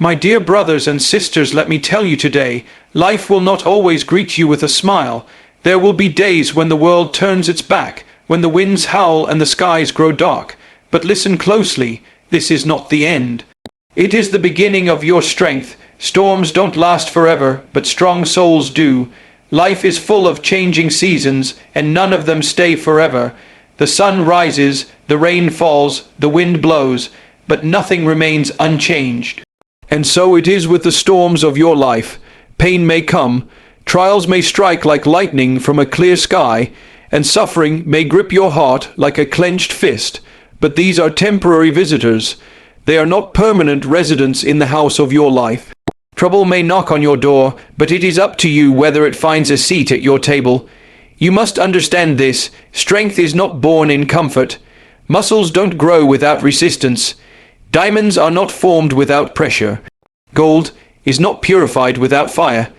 My dear brothers and sisters, let me tell you today, life will not always greet you with a smile. There will be days when the world turns its back, when the winds howl and the skies grow dark. But listen closely, this is not the end. It is the beginning of your strength. Storms don't last forever, but strong souls do. Life is full of changing seasons, and none of them stay forever. The sun rises, the rain falls, the wind blows, but nothing remains unchanged. And so it is with the storms of your life. Pain may come, trials may strike like lightning from a clear sky, and suffering may grip your heart like a clenched fist. But these are temporary visitors. They are not permanent residents in the house of your life. Trouble may knock on your door, but it is up to you whether it finds a seat at your table. You must understand this. Strength is not born in comfort. Muscles don't grow without resistance. Diamonds are not formed without pressure. Gold is not purified without fire.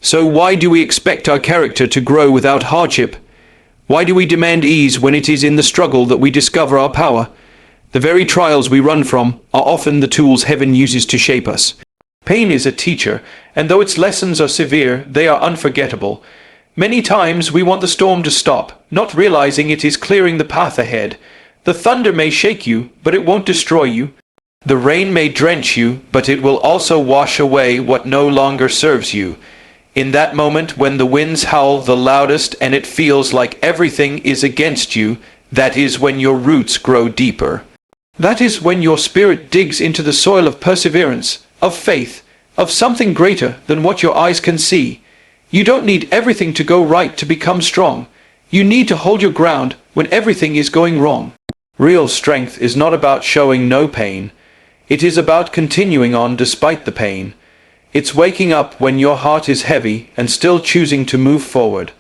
So why do we expect our character to grow without hardship? Why do we demand ease when it is in the struggle that we discover our power? The very trials we run from are often the tools heaven uses to shape us. Pain is a teacher, and though its lessons are severe, they are unforgettable. Many times we want the storm to stop, not realizing it is clearing the path ahead. The thunder may shake you, but it won't destroy you. The rain may drench you, but it will also wash away what no longer serves you. In that moment when the winds howl the loudest and it feels like everything is against you, that is when your roots grow deeper. That is when your spirit digs into the soil of perseverance, of faith, of something greater than what your eyes can see. You don't need everything to go right to become strong. You need to hold your ground when everything is going wrong. Real strength is not about showing no pain. It is about continuing on despite the pain. It's waking up when your heart is heavy and still choosing to move forward.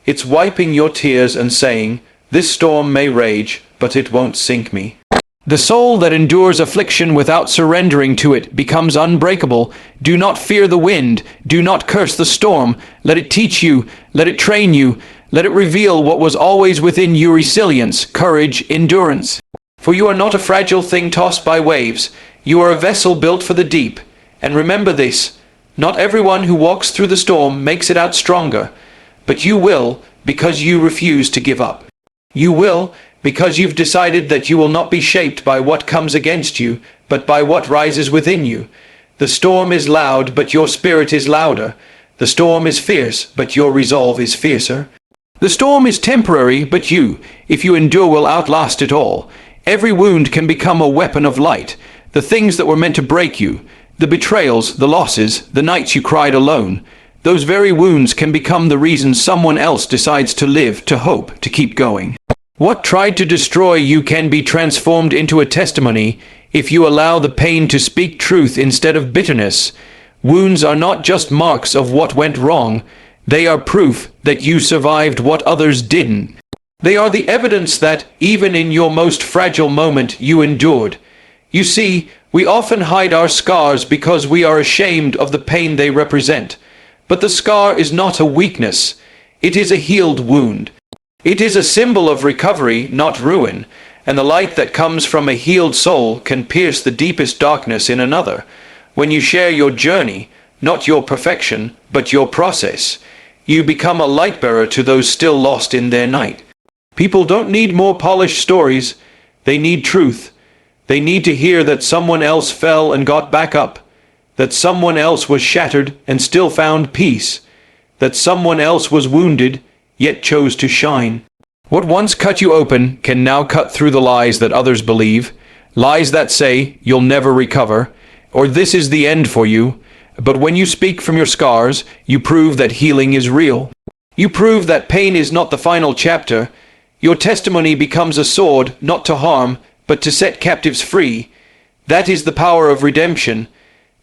It's wiping your tears and saying, "This storm may rage, but it won't sink me." The soul that endures affliction without surrendering to it becomes unbreakable. Do not fear the wind. Do not curse the storm. Let it teach you. Let it train you. Let it reveal what was always within you: resilience, courage, endurance. For you are not a fragile thing tossed by waves. You are a vessel built for the deep. And remember this, not everyone who walks through the storm makes it out stronger. But you will, because you refuse to give up. You will, because you've decided that you will not be shaped by what comes against you, but by what rises within you. The storm is loud, but your spirit is louder. The storm is fierce, but your resolve is fiercer. The storm is temporary, but you, if you endure, will outlast it all. Every wound can become a weapon of light. The things that were meant to break you, the betrayals, the losses, the nights you cried alone, those very wounds can become the reason someone else decides to live, to hope, to keep going. What tried to destroy you can be transformed into a testimony if you allow the pain to speak truth instead of bitterness. Wounds are not just marks of what went wrong. They are proof that you survived what others didn't. They are the evidence that, even in your most fragile moment, you endured. You see, we often hide our scars because we are ashamed of the pain they represent. But the scar is not a weakness. It is a healed wound. It is a symbol of recovery, not ruin, and the light that comes from a healed soul can pierce the deepest darkness in another. When you share your journey, not your perfection, but your process, you become a light bearer to those still lost in their night. People don't need more polished stories. They need truth. They need to hear that someone else fell and got back up, that someone else was shattered and still found peace, that someone else was wounded yet chose to shine. What once cut you open can now cut through the lies that others believe, lies that say you'll never recover, or this is the end for you. But when you speak from your scars, you prove that healing is real. You prove that pain is not the final chapter. Your testimony becomes a sword, not to harm, but to set captives free. That is the power of redemption.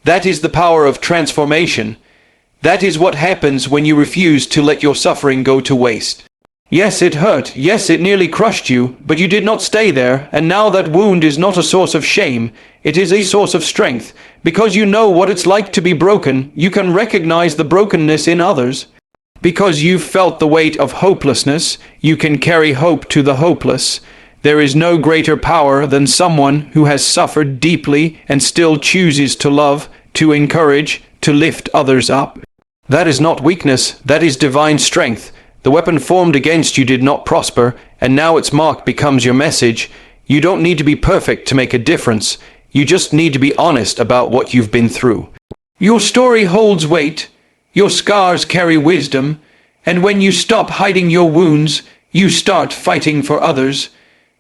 That is the power of transformation. That is what happens when you refuse to let your suffering go to waste. Yes, it hurt. Yes, it nearly crushed you, but you did not stay there, and now that wound is not a source of shame. It is a source of strength. Because you know what it's like to be broken, you can recognize the brokenness in others. Because you've felt the weight of hopelessness, you can carry hope to the hopeless. There is no greater power than someone who has suffered deeply and still chooses to love, to encourage, to lift others up. That is not weakness, that is divine strength. The weapon formed against you did not prosper, and now its mark becomes your message. You don't need to be perfect to make a difference. You just need to be honest about what you've been through. Your story holds weight. Your scars carry wisdom. And when you stop hiding your wounds, you start fighting for others.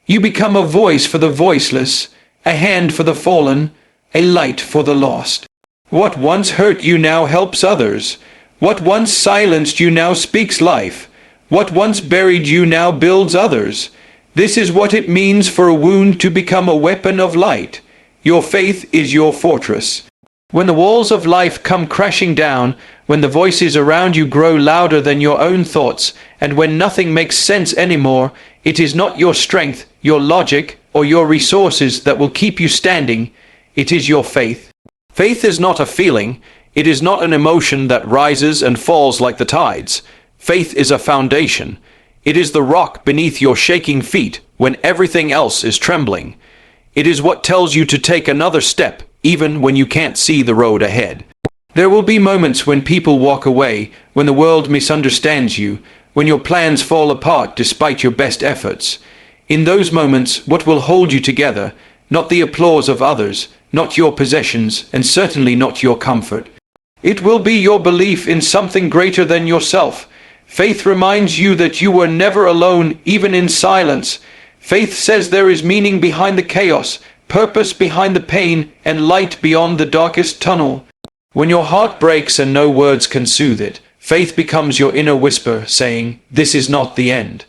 You become a voice for the voiceless, a hand for the fallen, a light for the lost. What once hurt you now helps others. What once silenced you now speaks life. What once buried you now builds others. This is what it means for a wound to become a weapon of light. Your faith is your fortress. When the walls of life come crashing down, when the voices around you grow louder than your own thoughts, and when nothing makes sense anymore, it is not your strength, your logic, or your resources that will keep you standing. It is your faith. Faith is not a feeling. It is not an emotion that rises and falls like the tides. Faith is a foundation. It is the rock beneath your shaking feet when everything else is trembling. It is what tells you to take another step, even when you can't see the road ahead. There will be moments when people walk away, when the world misunderstands you, when your plans fall apart despite your best efforts. In those moments, what will hold you together? Not the applause of others, not your possessions, and certainly not your comfort. It will be your belief in something greater than yourself. Faith reminds you that you were never alone, even in silence. Faith says there is meaning behind the chaos, purpose behind the pain, and light beyond the darkest tunnel. When your heart breaks and no words can soothe it, faith becomes your inner whisper saying, "This is not the end."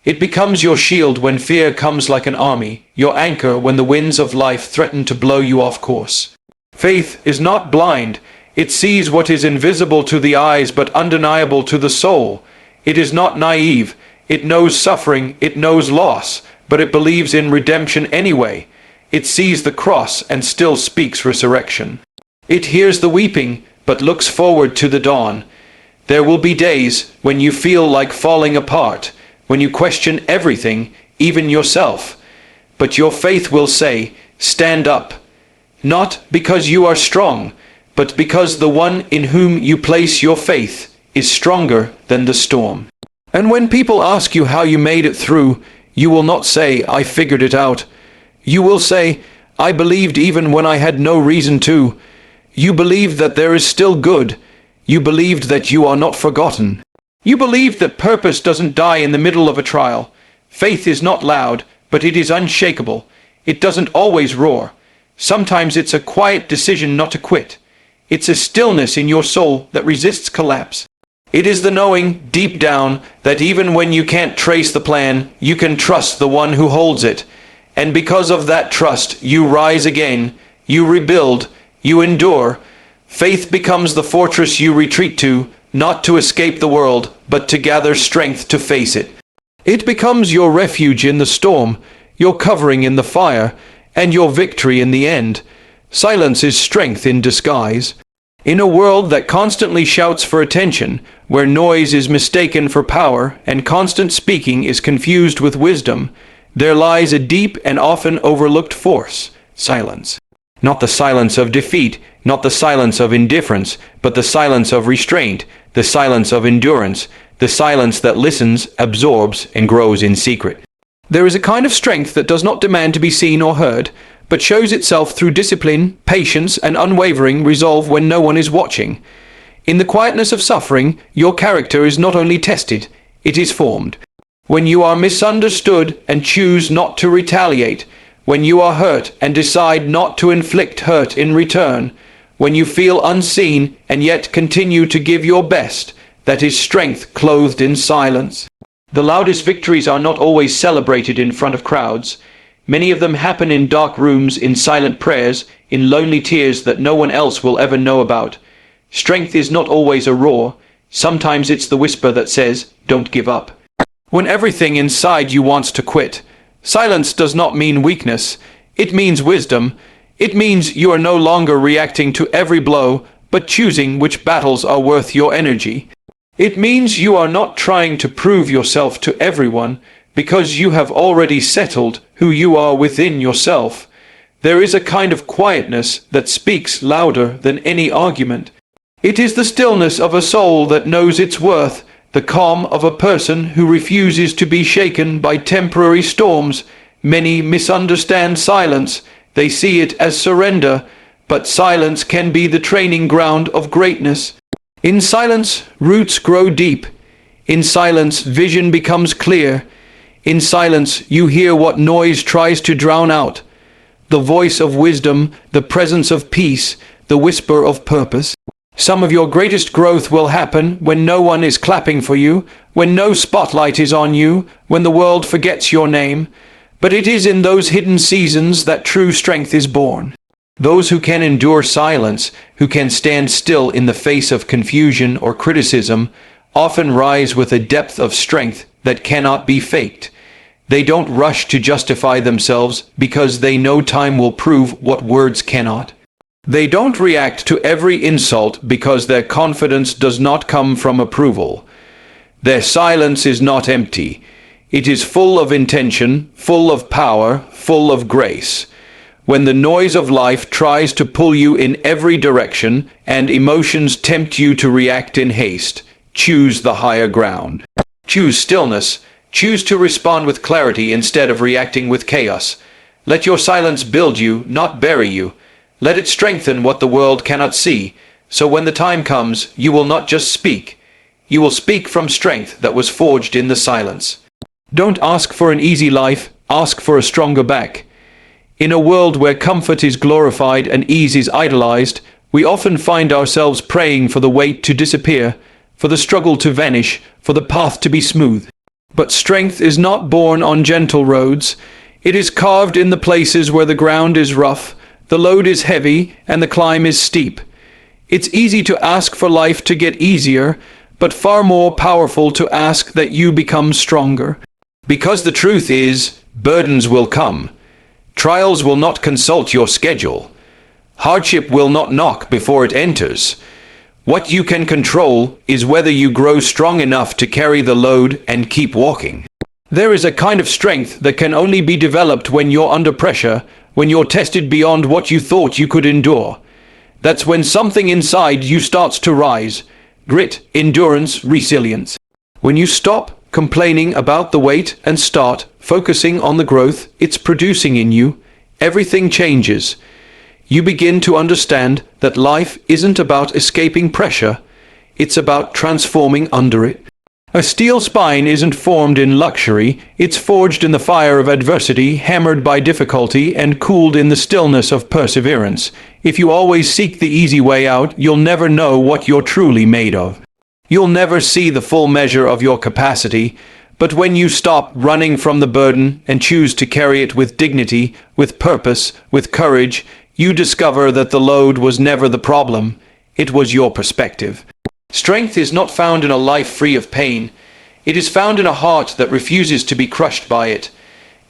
It becomes your shield when fear comes like an army, your anchor when the winds of life threaten to blow you off course. Faith is not blind. It sees what is invisible to the eyes but undeniable to the soul. It is not naive. It knows suffering, it knows loss, but it believes in redemption anyway. It sees the cross and still speaks resurrection. It hears the weeping, but looks forward to the dawn. There will be days when you feel like falling apart, when you question everything, even yourself. But your faith will say, "Stand up." Not because you are strong, but because the one in whom you place your faith is stronger than the storm. And when people ask you how you made it through, you will not say, "I figured it out." You will say, "I believed even when I had no reason to." You believed that there is still good. You believed that you are not forgotten. You believed that purpose doesn't die in the middle of a trial. Faith is not loud, but it is unshakable. It doesn't always roar. Sometimes it's a quiet decision not to quit. It's a stillness in your soul that resists collapse. It is the knowing, deep down, that even when you can't trace the plan, you can trust the one who holds it. And because of that trust, you rise again, you rebuild, you endure. Faith becomes the fortress you retreat to, not to escape the world, but to gather strength to face it. It becomes your refuge in the storm, your covering in the fire, and your victory in the end. Silence is strength in disguise. In a world that constantly shouts for attention, where noise is mistaken for power and constant speaking is confused with wisdom, there lies a deep and often overlooked force: silence. Not the silence of defeat, not the silence of indifference, but the silence of restraint, the silence of endurance, the silence that listens, absorbs, and grows in secret. There is a kind of strength that does not demand to be seen or heard, but shows itself through discipline, patience, and unwavering resolve when no one is watching. In the quietness of suffering, your character is not only tested, it is formed. When you are misunderstood and choose not to retaliate, when you are hurt and decide not to inflict hurt in return, when you feel unseen and yet continue to give your best, that is strength clothed in silence. The loudest victories are not always celebrated in front of crowds. Many of them happen in dark rooms, in silent prayers, in lonely tears that no one else will ever know about. Strength is not always a roar. Sometimes it's the whisper that says, "Don't give up." When everything inside you wants to quit. Silence does not mean weakness. It means wisdom. It means you are no longer reacting to every blow, but choosing which battles are worth your energy. It means you are not trying to prove yourself to everyone, because you have already settled who you are within yourself. There is a kind of quietness that speaks louder than any argument. It is the stillness of a soul that knows its worth, the calm of a person who refuses to be shaken by temporary storms. Many misunderstand silence. They see it as surrender, but silence can be the training ground of greatness. In silence, roots grow deep. In silence, vision becomes clear. In silence, you hear what noise tries to drown out. The voice of wisdom, the presence of peace, the whisper of purpose. Some of your greatest growth will happen when no one is clapping for you, when no spotlight is on you, when the world forgets your name. But it is in those hidden seasons that true strength is born. Those who can endure silence, who can stand still in the face of confusion or criticism, often rise with a depth of strength that cannot be faked. They don't rush to justify themselves because they know time will prove what words cannot. They don't react to every insult because their confidence does not come from approval. Their silence is not empty. It is full of intention, full of power, full of grace. When the noise of life tries to pull you in every direction and emotions tempt you to react in haste, choose the higher ground. Choose stillness. Choose to respond with clarity instead of reacting with chaos. Let your silence build you, not bury you. Let it strengthen what the world cannot see, so when the time comes, you will not just speak. You will speak from strength that was forged in the silence. Don't ask for an easy life, ask for a stronger back. In a world where comfort is glorified and ease is idolized, we often find ourselves praying for the weight to disappear, for the struggle to vanish, for the path to be smooth. But strength is not born on gentle roads. It is carved in the places where the ground is rough, the load is heavy, and the climb is steep. It's easy to ask for life to get easier, but far more powerful to ask that you become stronger. Because the truth is, burdens will come. Trials will not consult your schedule. Hardship will not knock before it enters. What you can control is whether you grow strong enough to carry the load and keep walking. There is a kind of strength that can only be developed when you're under pressure, when you're tested beyond what you thought you could endure. That's when something inside you starts to rise. Grit, endurance, resilience. When you stop complaining about the weight and start focusing on the growth it's producing in you, everything changes. You begin to understand that life isn't about escaping pressure, it's about transforming under it. A steel spine isn't formed in luxury, it's forged in the fire of adversity, hammered by difficulty, and cooled in the stillness of perseverance. If you always seek the easy way out, you'll never know what you're truly made of. You'll never see the full measure of your capacity, but when you stop running from the burden and choose to carry it with dignity, with purpose, with courage, you discover that the load was never the problem, it was your perspective. Strength is not found in a life free of pain. It is found in a heart that refuses to be crushed by it.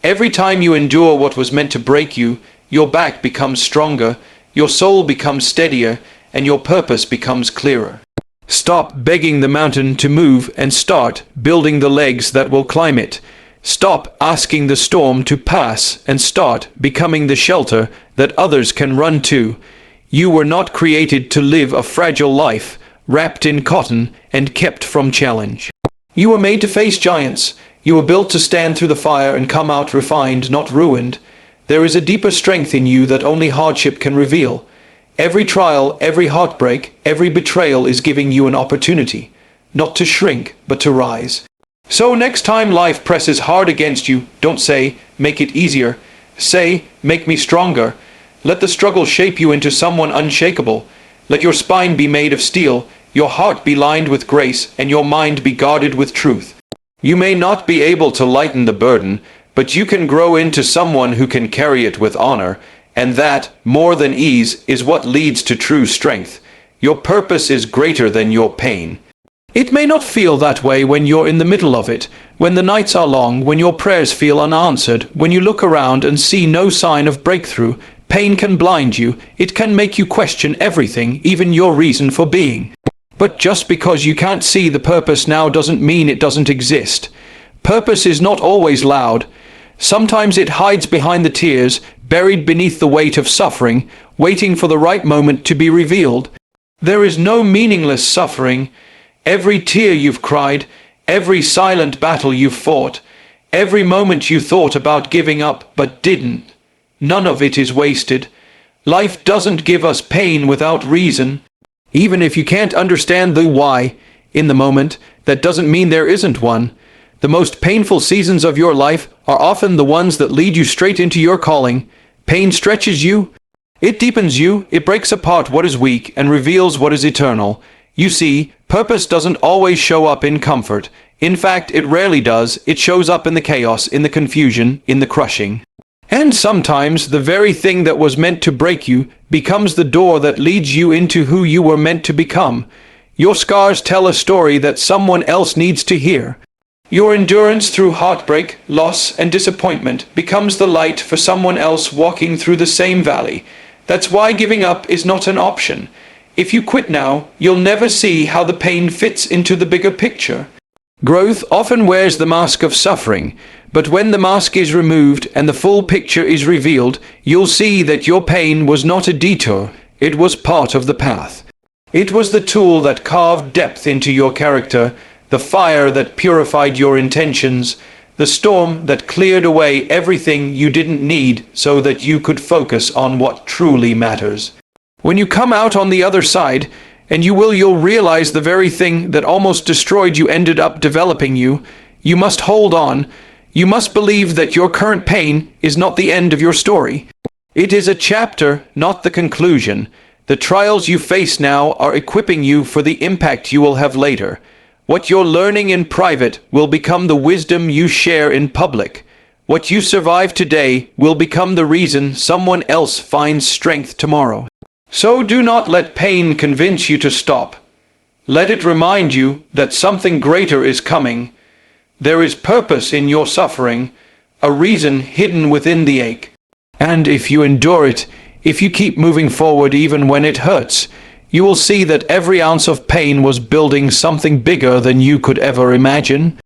Every time you endure what was meant to break you, your back becomes stronger, your soul becomes steadier, and your purpose becomes clearer. Stop begging the mountain to move and start building the legs that will climb it. Stop asking the storm to pass and start becoming the shelter that others can run to. You were not created to live a fragile life, wrapped in cotton and kept from challenge. You were made to face giants. You were built to stand through the fire and come out refined, not ruined. There is a deeper strength in you that only hardship can reveal. Every trial, every heartbreak, every betrayal is giving you an opportunity, not to shrink, but to rise. So next time life presses hard against you, don't say, make it easier. Say, make me stronger. Let the struggle shape you into someone unshakable. Let your spine be made of steel, your heart be lined with grace, and your mind be guarded with truth. You may not be able to lighten the burden, but you can grow into someone who can carry it with honor, and that, more than ease, is what leads to true strength. Your purpose is greater than your pain. It may not feel that way when you're in the middle of it, when the nights are long, when your prayers feel unanswered, when you look around and see no sign of breakthrough. Pain can blind you, it can make you question everything, even your reason for being. But just because you can't see the purpose now doesn't mean it doesn't exist. Purpose is not always loud. Sometimes it hides behind the tears, buried beneath the weight of suffering, waiting for the right moment to be revealed. There is no meaningless suffering. Every tear you've cried, every silent battle you've fought, every moment you thought about giving up but didn't, none of it is wasted. Life doesn't give us pain without reason. Even if you can't understand the why in the moment, that doesn't mean there isn't one. The most painful seasons of your life are often the ones that lead you straight into your calling. Pain stretches you. It deepens you. It breaks apart what is weak and reveals what is eternal. You see, purpose doesn't always show up in comfort. In fact, it rarely does. It shows up in the chaos, in the confusion, in the crushing. And sometimes the very thing that was meant to break you becomes the door that leads you into who you were meant to become. Your scars tell a story that someone else needs to hear. Your endurance through heartbreak, loss, and disappointment becomes the light for someone else walking through the same valley. That's why giving up is not an option. If you quit now, you'll never see how the pain fits into the bigger picture. Growth often wears the mask of suffering, but when the mask is removed and the full picture is revealed, you'll see that your pain was not a detour, it was part of the path. It was the tool that carved depth into your character, the fire that purified your intentions, the storm that cleared away everything you didn't need so that you could focus on what truly matters. When you come out on the other side, and you'll realize the very thing that almost destroyed you ended up developing you. You must hold on. You must believe that your current pain is not the end of your story. It is a chapter, not the conclusion. The trials you face now are equipping you for the impact you will have later. What you're learning in private will become the wisdom you share in public. What you survive today will become the reason someone else finds strength tomorrow. So do not let pain convince you to stop. Let it remind you that something greater is coming. There is purpose in your suffering, a reason hidden within the ache. And if you endure it, if you keep moving forward even when it hurts, you will see that every ounce of pain was building something bigger than you could ever imagine.